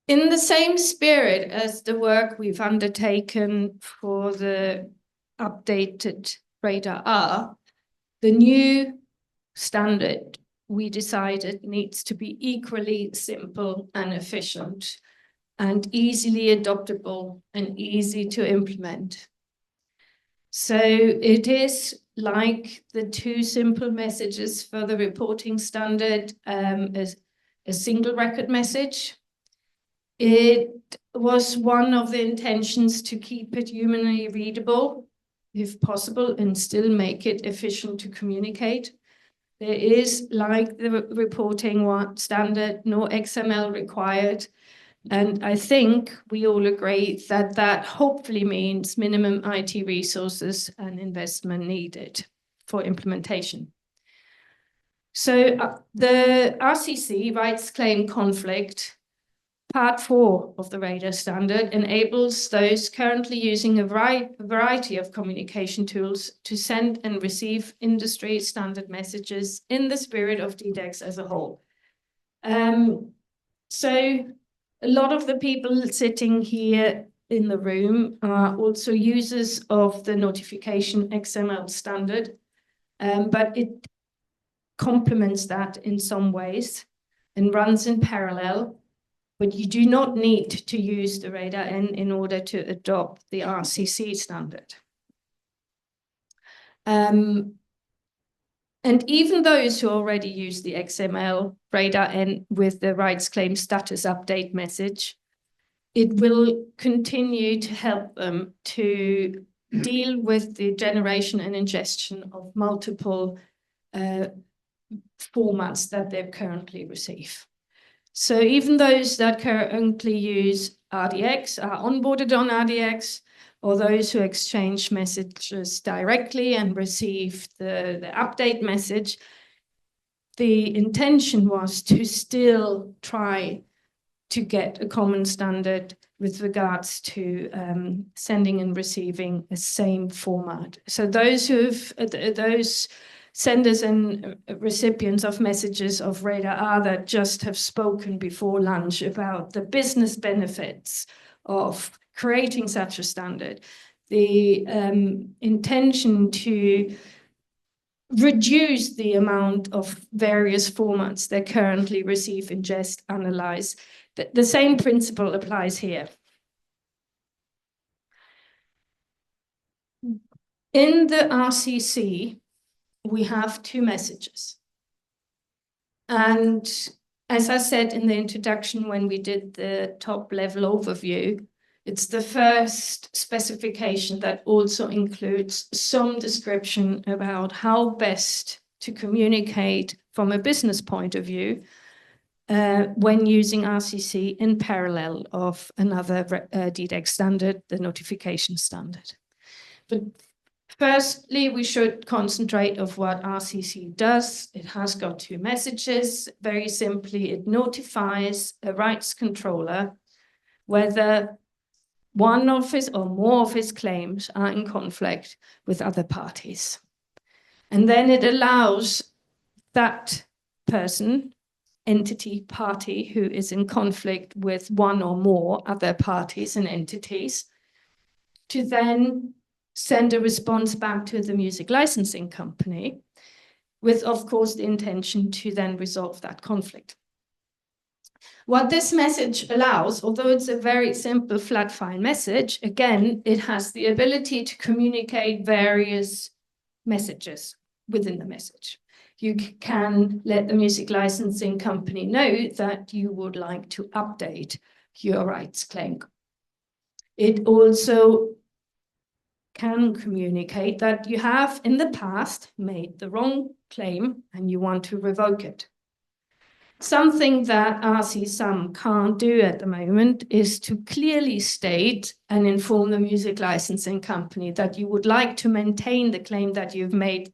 In the same spirit as the work we've undertaken for the updated Rdr-R, the new standard we decided needs to be equally simple and efficient and easily adoptable and easy to implement. So it is like the two simple messages for the reporting standard, as a single record message. It was one of the intentions to keep it humanly readable, if possible, and still make it efficient to communicate. There is, like the reporting standard, no XML required. And I think we all agree that that hopefully means minimum IT resources and investment needed for implementation. So the RCC, rights claim conflict, Part 4 of the RDR standard enables those currently using a variety of communication tools to send and receive industry standard messages in the spirit of DDEX as a whole. So a lot of the people sitting here in the room are also users of the notification XML standard, but it complements that in some ways and runs in parallel. But you do not need to use the RDR-N in order to adopt the RCC standard. And even those who already use the XML RDR-N with the rights claim status update message, it will continue to help them to deal with the generation and ingestion of multiple formats that they currently receive. So even those that currently use RDx are onboarded on RDx, or those who exchange messages directly and receive the update message, the intention was to still try to get a common standard with regards to sending and receiving the same format. So those senders and recipients of messages of RDR-R that just have spoken before lunch about the business benefits of creating such a standard, the intention to reduce the amount of various formats they currently receive, ingest, analyze. The same principle applies here. In the RCC, we have two messages. And as I said in the introduction when we did the top level overview, it's the first specification that also includes some description about how best to communicate from a business point of view when using RCC in parallel of another DDEX standard, the notification standard. But firstly, we should concentrate on what RCC does. It has got two messages. Very simply, it notifies a rights controller whether one of his or more of his claims are in conflict with other parties. And then it allows that person, entity, party who is in conflict with one or more other parties and entities to then send a response back to the music licensing company with, of course, the intention to then resolve that conflict. What this message allows, although it's a very simple flat file message, again, it has the ability to communicate various messages within the message. You can let the music licensing company know that you would like to update your rights claim. It also can communicate that you have in the past made the wrong claim and you want to revoke it. Something that RC-SUM can't do at the moment is to clearly state and inform the music licensing company that you would like to maintain the claim that you've made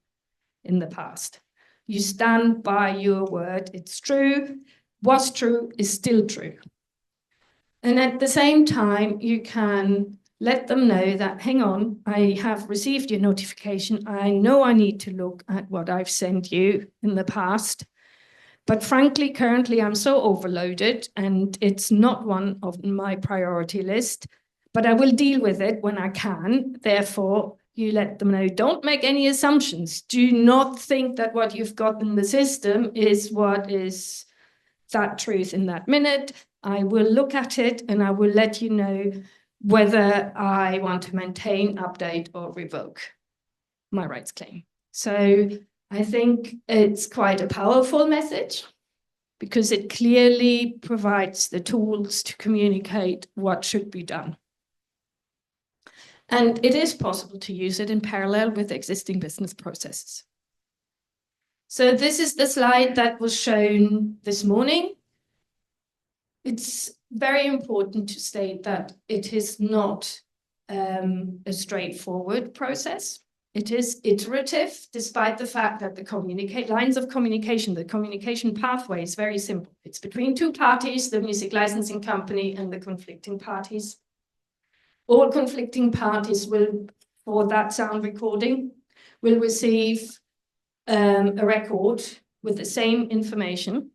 in the past. You stand by your word, it's true, was true, is still true. And at the same time, you can let them know that, hang on, I have received your notification. I know I need to look at what I've sent you in the past. But frankly, currently I'm so overloaded and it's not one of my priority list, but I will deal with it when I can. Therefore, you let them know, don't make any assumptions. Do not think that what you've got in the system is what is that truth in that minute. I will look at it and I will let you know whether I want to maintain, update, or revoke my rights claim. So I think it's quite a powerful message because it clearly provides the tools to communicate what should be done. And it is possible to use it in parallel with existing business processes. So this is the slide that was shown this morning. It's very important to state that it is not a straightforward process. It is iterative, despite the fact that the lines of communication, the communication pathway is very simple. It's between two parties, the music licensing company and the conflicting parties. All conflicting parties will, for that sound recording, will receive a record with the same information.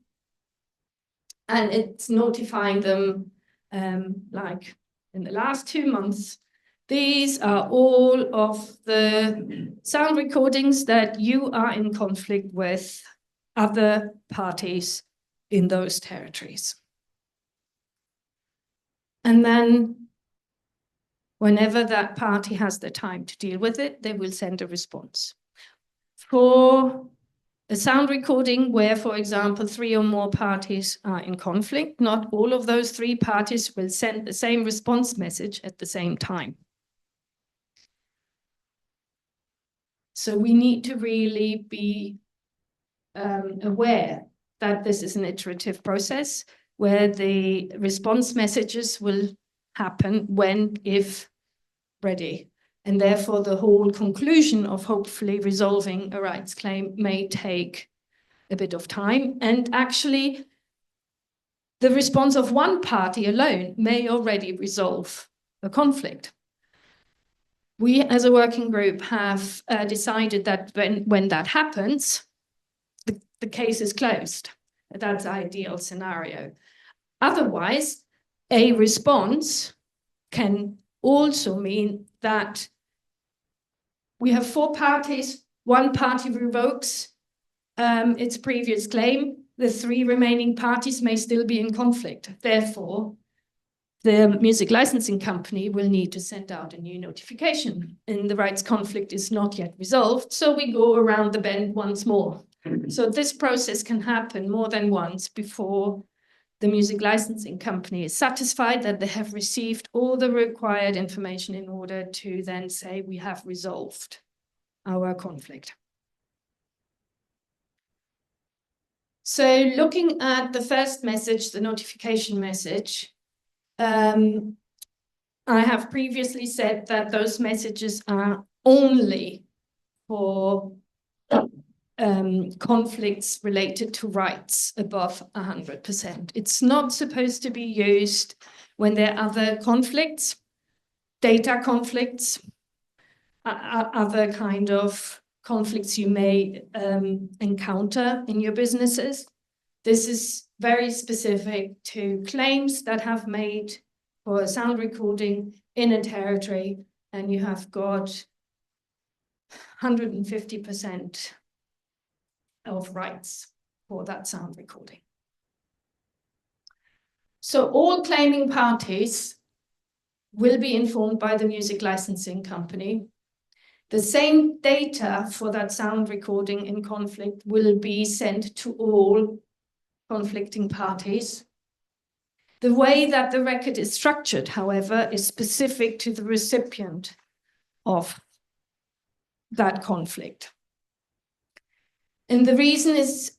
And it's notifying them, like in the last 2 months, these are all of the sound recordings that you are in conflict with other parties in those territories. And then whenever that party has the time to deal with it, they will send a response. For a sound recording where, for example, 3 or more parties are in conflict, not all of those 3 parties will send the same response message at the same time. So we need to really be aware that this is an iterative process where the response messages will happen when, if ready. And therefore, the whole conclusion of hopefully resolving a rights claim may take a bit of time. And actually, the response of one party alone may already resolve a conflict. We, as a working group, have decided that when that happens, the case is closed. That's the ideal scenario. Otherwise, a response can also mean that we have 4 parties, 1 party revokes its previous claim, the 3 remaining parties may still be in conflict. Therefore, the music licensing company will need to send out a new notification, and the rights conflict is not yet resolved, so we go around the bend once more. So this process can happen more than once before the music licensing company is satisfied that they have received all the required information in order to then say we have resolved our conflict. So looking at the first message, the notification message, I have previously said that those messages are only for conflicts related to rights above 100%. It's not supposed to be used when there are other conflicts, data conflicts, other kind of conflicts you may encounter in your businesses. This is very specific to claims that have made for a sound recording in a territory, and you have got 150% of rights for that sound recording. So all claiming parties will be informed by the music licensing company. The same data for that sound recording in conflict will be sent to all conflicting parties. The way that the record is structured, however, is specific to the recipient of that conflict. And the reason is,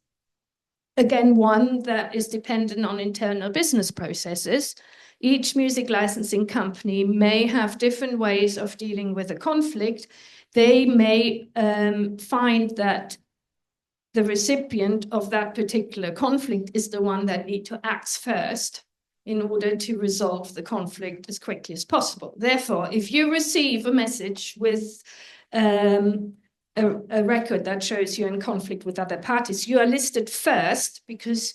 again, one that is dependent on internal business processes. Each music licensing company may have different ways of dealing with a conflict. They may find that the recipient of that particular conflict is the one that needs to act first in order to resolve the conflict as quickly as possible. Therefore, if you receive a message with a record that shows you're in conflict with other parties, you are listed first because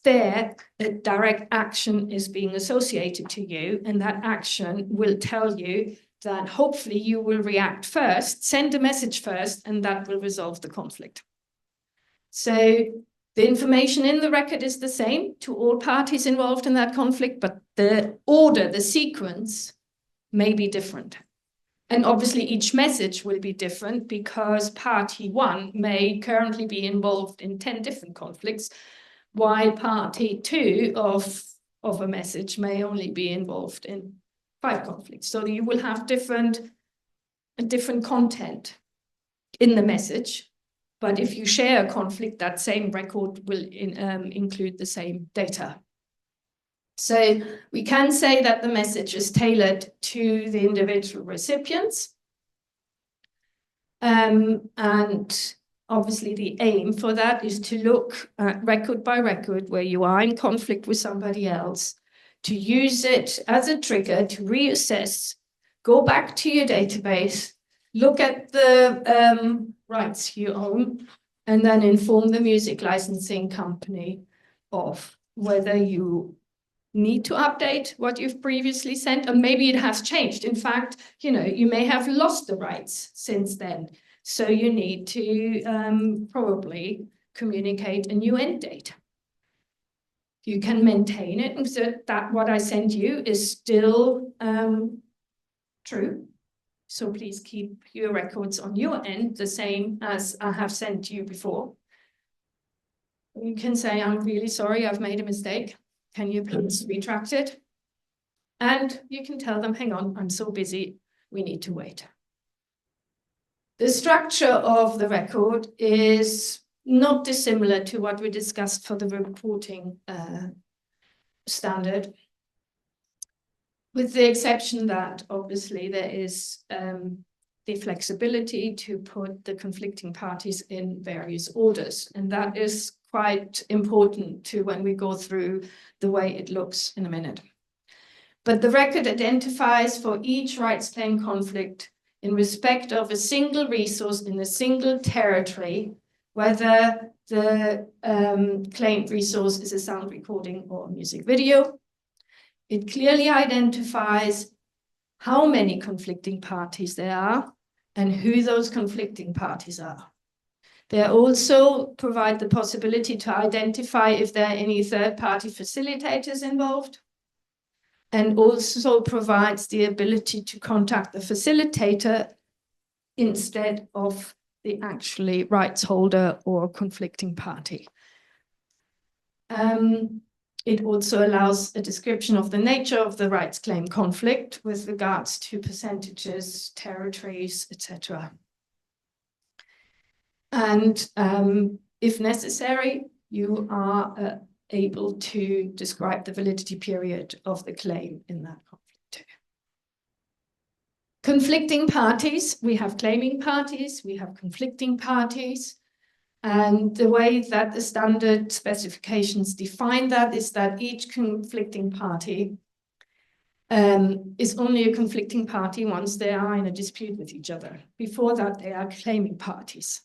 there a direct action is being associated to you, and that action will tell you that hopefully you will react first, send a message first, and that will resolve the conflict. So the information in the record is the same to all parties involved in that conflict, but the order, the sequence may be different. And obviously each message will be different because party one may currently be involved in 10 different conflicts, while party two of a message may only be involved in 5 conflicts. So you will have different content in the message, but if you share a conflict, that same record will include the same data. So we can say that the message is tailored to the individual recipients. And obviously the aim for that is to look at record by record where you are in conflict with somebody else, to use it as a trigger to reassess, go back to your database, look at the rights you own, and then inform the music licensing company of whether you need to update what you've previously sent, or maybe it has changed. In fact, you may have lost the rights since then. So you need to probably communicate a new end date. You can maintain it so that what I sent you is still true. So please keep your records on your end the same as I have sent you before. You can say, I'm really sorry, I've made a mistake. Can you please retract it? And you can tell them, hang on, I'm so busy, we need to wait. The structure of the record is not dissimilar to what we discussed for the reporting standard, with the exception that obviously there is the flexibility to put the conflicting parties in various orders. And that is quite important to when we go through the way it looks in a minute. But the record identifies for each rights claim conflict in respect of a single resource in a single territory, whether the claimed resource is a sound recording or a music video. It clearly identifies how many conflicting parties there are and who those conflicting parties are. They also provide the possibility to identify if there are any third-party facilitators involved, and also provides the ability to contact the facilitator instead of the actually rights holder or conflicting party. It also allows a description of the nature of the rights claim conflict with regards to percentages, territories, etc. And if necessary, you are able to describe the validity period of the claim in that conflict too. Conflicting parties, we have claiming parties, we have conflicting parties. And the way that the standard specifications define that is that each conflicting party is only a conflicting party once they are in a dispute with each other. Before that, they are claiming parties.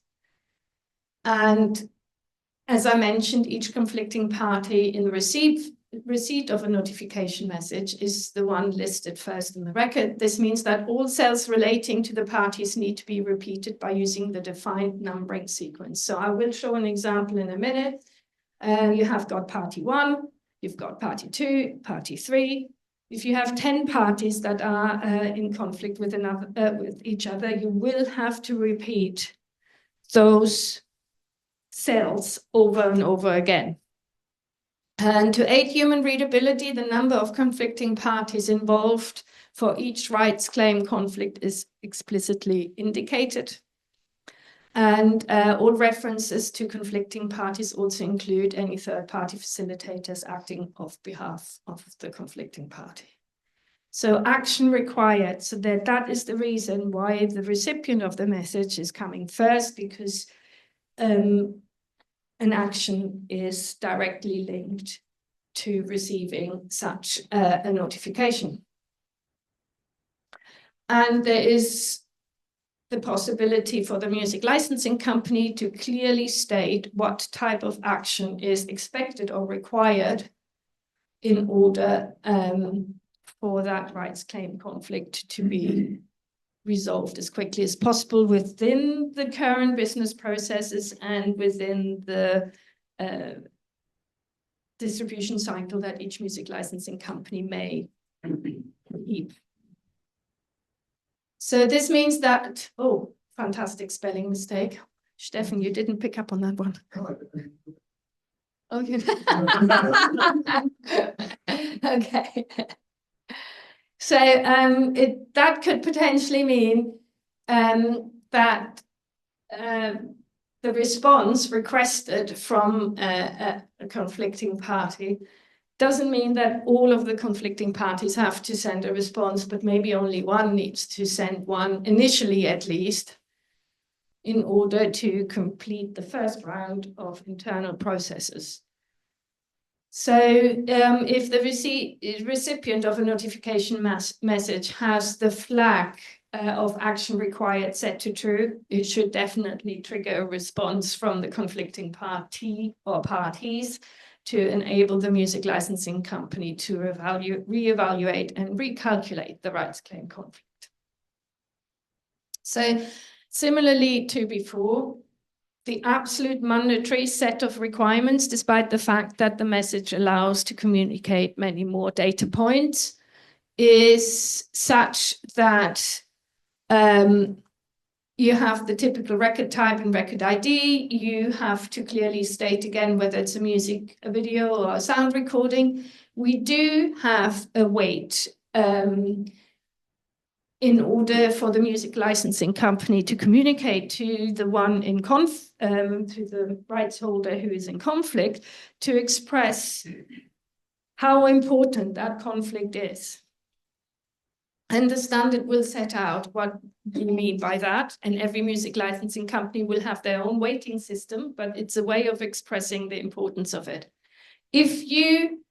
And as I mentioned, each conflicting party in the receipt of a notification message is the one listed first in the record. This means that all cells relating to the parties need to be repeated by using the defined numbering sequence. So I will show an example in a minute. You have got party 1, you've got party 2, party 3. If you have 10 parties that are in conflict with each other, you will have to repeat those cells over and over again. And to aid human readability, the number of conflicting parties involved for each rights claim conflict is explicitly indicated. And all references to conflicting parties also include any third-party facilitators acting on behalf of the conflicting party. So action required, so that is the reason why the recipient of the message is coming first, because an action is directly linked to receiving such a notification. And there is the possibility for the music licensing company to clearly state what type of action is expected or required in order for that rights claim conflict to be resolved as quickly as possible within the current business processes and within the distribution cycle that each music licensing company may keep. So this means that, oh, fantastic spelling mistake. Stefan, you didn't pick up on that one. Okay. Okay. So that could potentially mean that the response requested from a conflicting party doesn't mean that all of the conflicting parties have to send a response, but maybe only one needs to send one, initially at least, in order to complete the first round of internal processes. So if the recipient of a notification message has the flag of action required set to true, it should definitely trigger a response from the conflicting party or parties to enable the music licensing company to reevaluate and recalculate the rights claim conflict. So similarly to before, the absolute mandatory set of requirements, despite the fact that the message allows to communicate many more data points, is such that you have the typical record type and record ID. You have to clearly state again whether it's a video or a sound recording. We do have a weight in order for the music licensing company to communicate to the one to the rights holder who is in conflict, to express how important that conflict is. And the standard will set out what you mean by that, and every music licensing company will have their own weighting system, but it's a way of expressing the importance of it. If you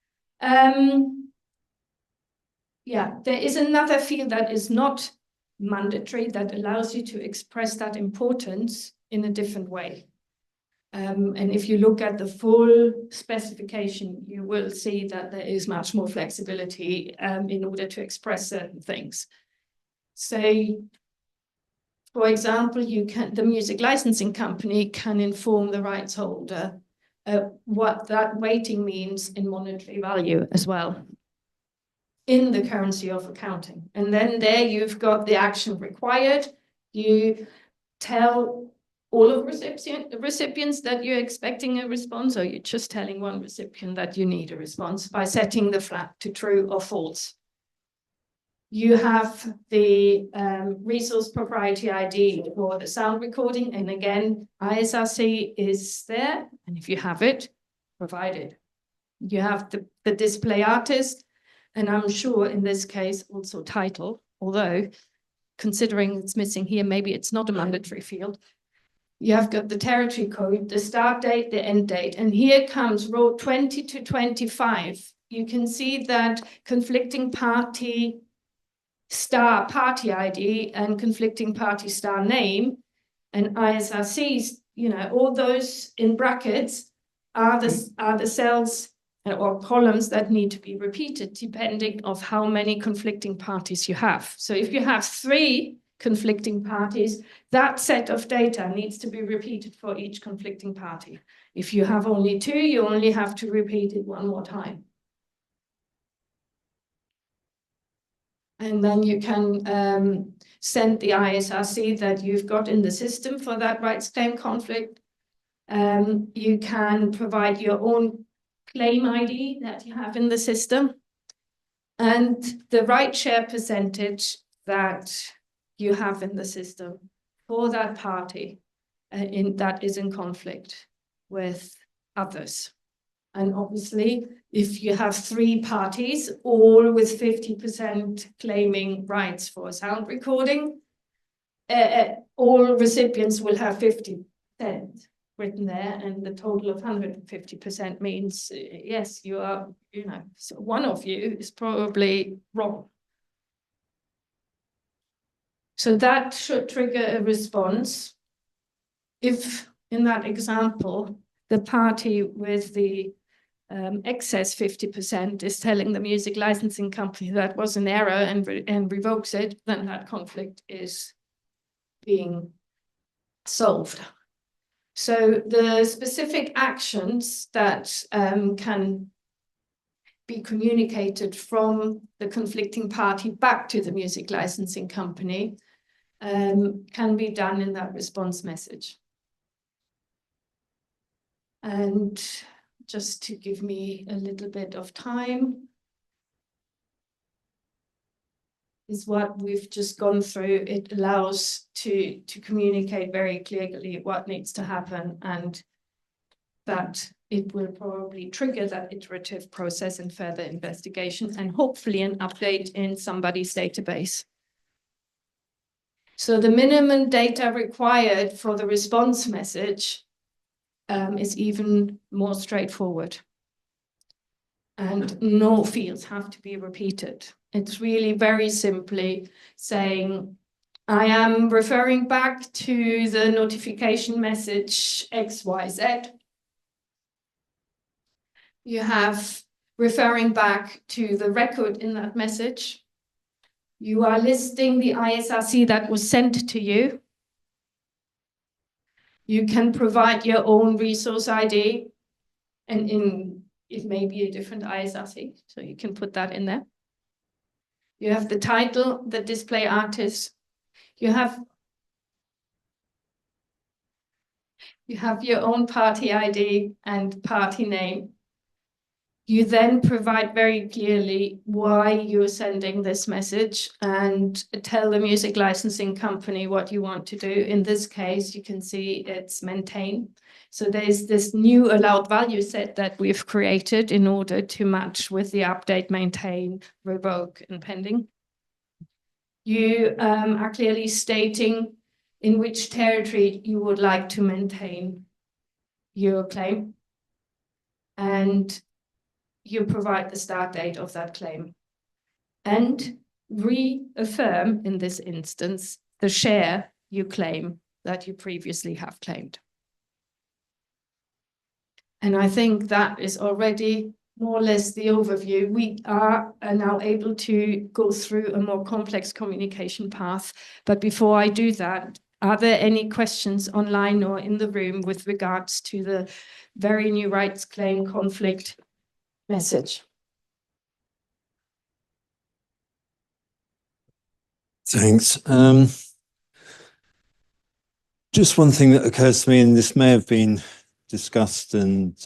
there is another field that is not mandatory that allows you to express that importance in a different way. And if you look at the full specification, you will see that there is much more flexibility in order to express certain things. So, for example, the music licensing company can inform the rights holder what that weighting means in monetary value as well, in the currency of accounting. And then there you've got the action required. You tell all of recipients that you're expecting a response, or you're just telling one recipient that you need a response by setting the flag to true or false. You have the resource propriety ID for the sound recording. And again, ISRC is there. And if you have it, provide it. You have the display artist. And I'm sure in this case also title, although considering it's missing here, maybe it's not a mandatory field. You have got the territory code, the start date, the end date. And here comes row 20 to 25. You can see that conflicting party star party ID and conflicting party star name and ISRCs, all those in brackets are the cells or columns that need to be repeated depending on how many conflicting parties you have. So if you have 3 conflicting parties, that set of data needs to be repeated for each conflicting party. If you have only 2, you only have to repeat it one more time. And then you can send the ISRC that you've got in the system for that rights claim conflict. You can provide your own claim ID that you have in the system, and the right share percentage that you have in the system for that party that is in conflict with others. And obviously, if you have 3 parties, all with 50% claiming rights for a sound recording, all recipients will have 50% written there, and the total of 150% means, yes, you are, so one of you is probably wrong. So that should trigger a response. If in that example, the party with the excess 50% is telling the music licensing company that was an error and revokes it, then that conflict is being solved. So the specific actions that can be communicated from the conflicting party back to the music licensing company can be done in that response message. And just to give me a little bit of time, is what we've just gone through. It allows to communicate very clearly what needs to happen, and that it will probably trigger that iterative process and further investigation, and hopefully an update in somebody's database. So the minimum data required for the response message is even more straightforward. And no fields have to be repeated. It's really very simply saying, I am referring back to the notification message XYZ. You have referring back to the record in that message. You are listing the ISRC that was sent to you. You can provide your own resource ID, and it may be a different ISRC, so you can put that in there. You have the title, the display artist. You have your own party ID and party name. You then provide very clearly why you're sending this message and tell the music licensing company what you want to do. In this case, you can see it's maintain. So there's this new allowed value set that we've created in order to match with the update, maintain, revoke, and pending. You are clearly stating in which territory you would like to maintain your claim. And you provide the start date of that claim. And reaffirm, in this instance, the share you claim that you previously have claimed. And I think that is already more or less the overview. We are now able to go through a more complex communication path. But before I do that, are there any questions online or in the room with regards to the very new rights claim conflict message? Thanks. Just one thing that occurs to me, and this may have been discussed and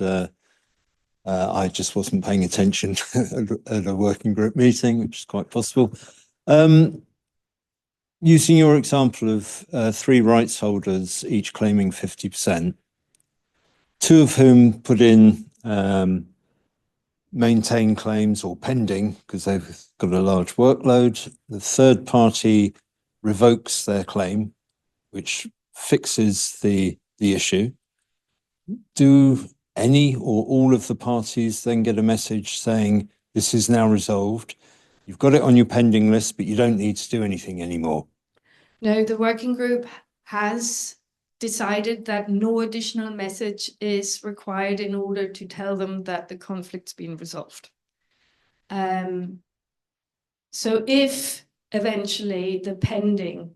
I just wasn't paying attention at a working group meeting, which is quite possible. Using your example of 3 rights holders, each claiming 50%, 2 of whom put in maintain claims or pending because they've got a large workload. The third party revokes their claim, which fixes the issue. Do any or all of the parties then get a message saying this is now resolved? You've got it on your pending list, but you don't need to do anything anymore. No, the working group has decided that no additional message is required in order to tell them that the conflict's been resolved. So if eventually the pending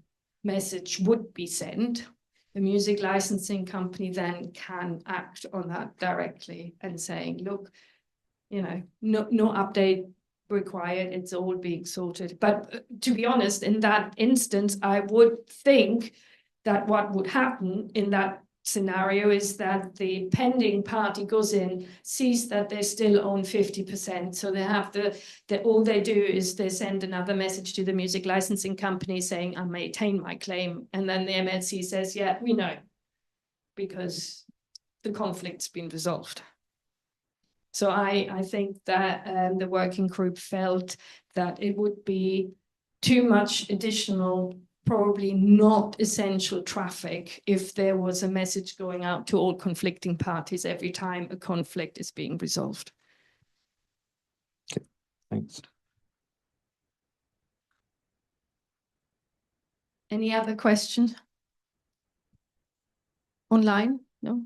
message would be sent, the music licensing company then can act on that directly and saying, look, you know, no update required, it's all being sorted. But to be honest, in that instance, I would think that what would happen in that scenario is that the pending party goes in, sees that they still own 50%. So they have all they do is they send another message to the music licensing company saying, I maintain my claim. And then the MLC says, yeah, we know, because the conflict's been resolved. So I think that the working group felt that it would be too much additional, probably not essential traffic if there was a message going out to all conflicting parties every time a conflict is being resolved. Okay, thanks. Any other questions? Online? No?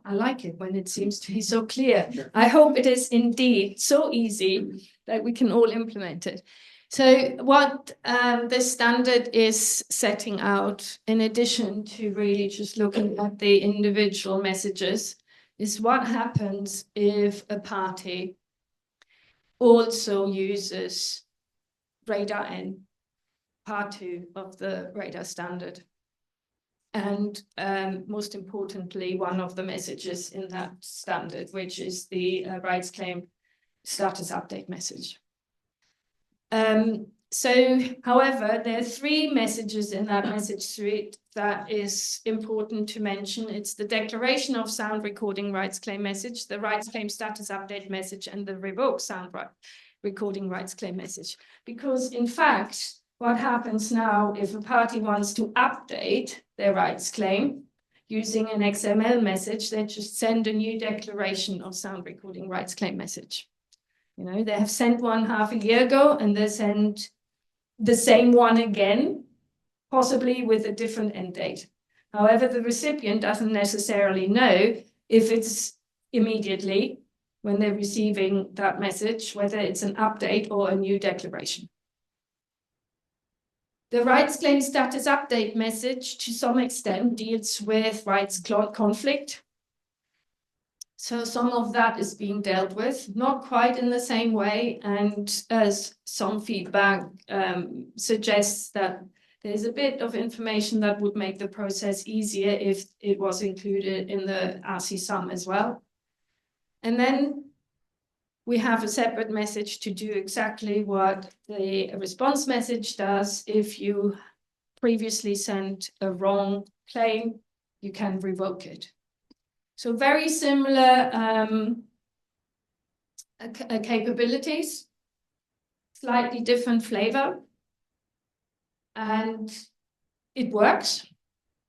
I like it when it seems to be so clear. I hope it is indeed so easy that we can all implement it. So what the standard is setting out, in addition to really just looking at the individual messages, is what happens if a party also uses Rdr-N, part 2 of the radar standard. And most importantly, one of the messages in that standard, which is the rights claim status update message. However, there are 3 messages in that message suite that is important to mention. It's the declaration of sound recording rights claim message, the rights claim status update message, and the revoke sound recording rights claim message. Because in fact, what happens now if a party wants to update their rights claim using an XML message, they just send a new declaration of sound recording rights claim message. You know, they have sent one half a year ago and they send the same one again, possibly with a different end date. However, the recipient doesn't necessarily know if it's immediately when they're receiving that message, whether it's an update or a new declaration. The rights claim status update message, to some extent, deals with rights conflict. So some of that is being dealt with, not quite in the same way, and as some feedback suggests that there's a bit of information that would make the process easier if it was included in the RC sum as well. And then we have a separate message to do exactly what the response message does. If you previously sent a wrong claim, you can revoke it. So very similar capabilities, slightly different flavor, and it works.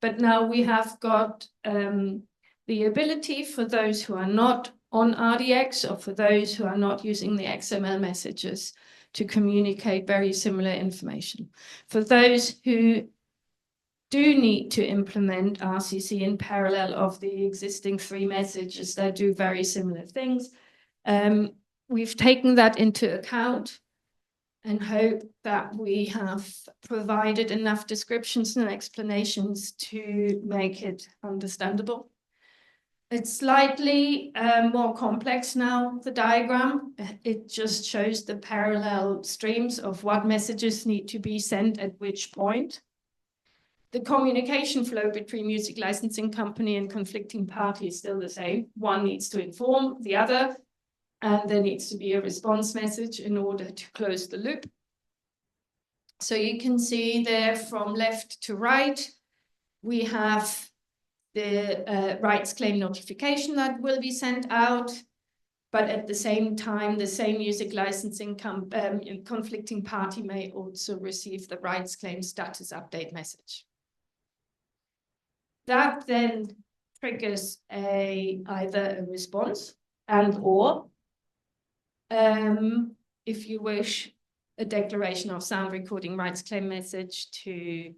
But now we have got the ability for those who are not on RDX or for those who are not using the XML messages to communicate very similar information. For those who do need to implement RCC in parallel of the existing 3 messages that do very similar things, we've taken that into account and hope that we have provided enough descriptions and explanations to make it understandable. It's slightly more complex now, the diagram. It just shows the parallel streams of what messages need to be sent at which point. The communication flow between music licensing company and conflicting party is still the same. One needs to inform the other, and there needs to be a response message in order to close the loop. So you can see there from left to right, we have the rights claim notification that will be sent out, but at the same time, the same music licensing conflicting party may also receive the rights claim status update message. That then triggers either a response and or, if you wish, a declaration of sound recording rights claim message to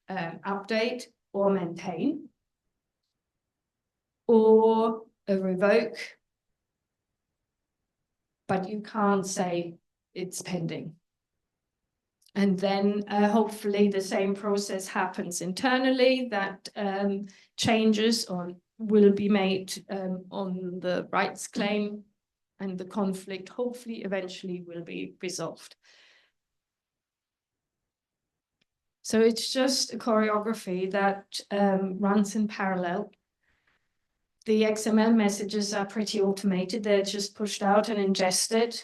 update or maintain, or a revoke, but you can't say it's pending. And then hopefully the same process happens internally, that changes will be made on the rights claim, and the conflict hopefully eventually will be resolved. So it's just a choreography that runs in parallel. The XML messages are pretty automated. They're just pushed out and ingested.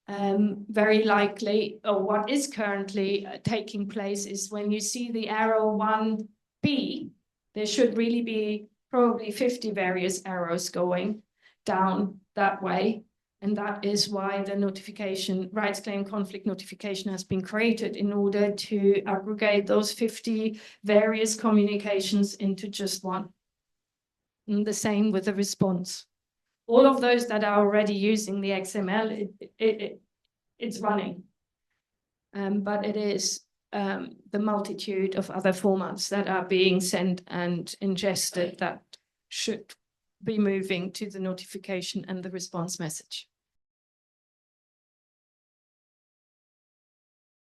Very likely, or what is currently taking place is when you see the arrow 1B, there should really be probably 50 various arrows going down that way. And that is why the notification, rights claim conflict notification, has been created in order to aggregate those 50 various communications into just one. And the same with the response. All of those that are already using the XML, it's running. But it is the multitude of other formats that are being sent and ingested that should be moving to the notification and the response message.